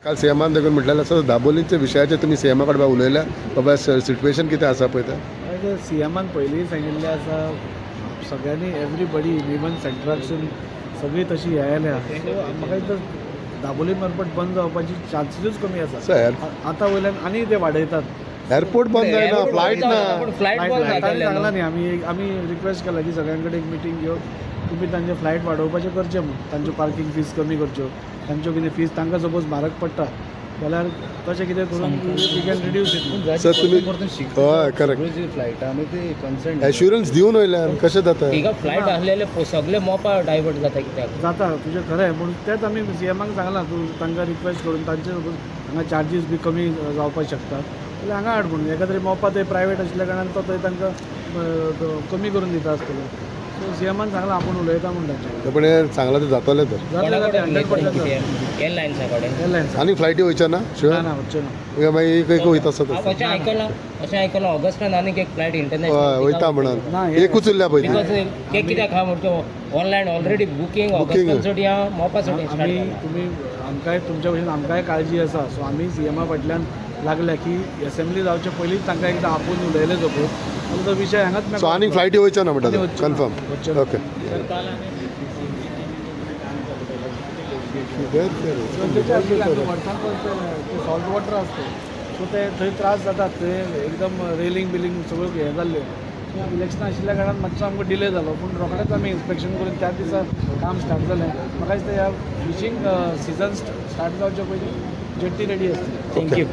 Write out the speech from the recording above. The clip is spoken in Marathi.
काल सीएमान देखून म्हटलेलें आसा दाबोलीच्या विशयाचेर तुमी सीएमा कडेन उलयल्या बाबा सिट्युएशन कितें आसा पळय तें सीएमान पयलींय सांगिल्लें आसा सगळ्यांनी एवरीबडी इवन सेंट्रासून सगळी तशी येयल्या सो म्हाका दिसता दाबोली एअरपोर्ट बंद जावपाची चान्सीसूच कमी आसा आतां वयल्यान आनी ते वाडयतात एअरपोर्ट बंद जायना फ्लायट ना सांगला न्ही आमी रिक्वेस्ट केला की सगळ्यां कडेन एक मिटींग घेवन तुमी तांचे फ्लायट वाडोवपाचें करचें म्हणून तांच्यो पार्किंग फीज कमी करच्यो तांच्यो कितें फीज तांकां सपोज म्हारग पडटा जाल्यार तशें कितें करून we can reduce it sir तुमी हय करेक्ट फ्लायटा आनी ते कन्सर्न एश्युरन्स दिवन वयल्यान कशें जाता फ्लायट आसलेले सगळे मोपा डायवर्ट जाता कित्याक जाता तुजें खरें पूण तेंच आमी सीएमाक सांगलां तूं तांकां रिक्वेस्ट करून तांचे हांगा चार्जीस बी कमी जावपाक शकता जाल्यार हांगा हाड म्हणून एका तरी मोपा थंय प्रायवेट आशिल्ल्या कारणान तो थंय तांकां कमी करून दिता आसतलो सो सीएमान सांगलां आपूण उलयता म्हणून तांचे पण हे सांगलां ते जातलें तर जाता 100% एअरलायन्सा कडेन एअरलायन्स आनी फ्लायटी वयचे ना शिवाय ना वच्चे ना मागीर एक वयता आसत अशें आयकलां ऑगस्टान आनीक एक फ्लायट हय इंटरनॅशनल वयता म्हणून एकूच उरल्या पळय बिकॉज ते कित्याक हा म्हणतो ऑनलायन ऑलरेडी बुकींग ऑगस्टान सोडी हा मोपा सोडी आमी तुमी आमकांय तुमच्या भशेन आमकांय काळजी आसा सो आमी सीएमा फाटल्यान लागल्या की असेंब्ली जावचे पयलींच तांकां एकदां आपूण उलयलें सपोज तो विशय हांगाच सो आनीक फ्लायटी वयचे ना म्हणटा कन्फर्म ओके सॉल्ट वॉटर आसता सो ते थंय त्रास जातात थंय एकदम रेलिंग बिलिंग सगळ्यो हें जाल्ल्यो इलेक्शनां आशिल्ल्या कारणान मातसो आमकां डिले जालो पूण रोखडेंच आमी इन्स्पेक्शन करून त्या दिसा काम स्टार्ट जालें म्हाका दिसता ह्या फिशींग सिजन स्टार्ट जावचे पयलीं जेट्टी रेडी आसता थँक्यू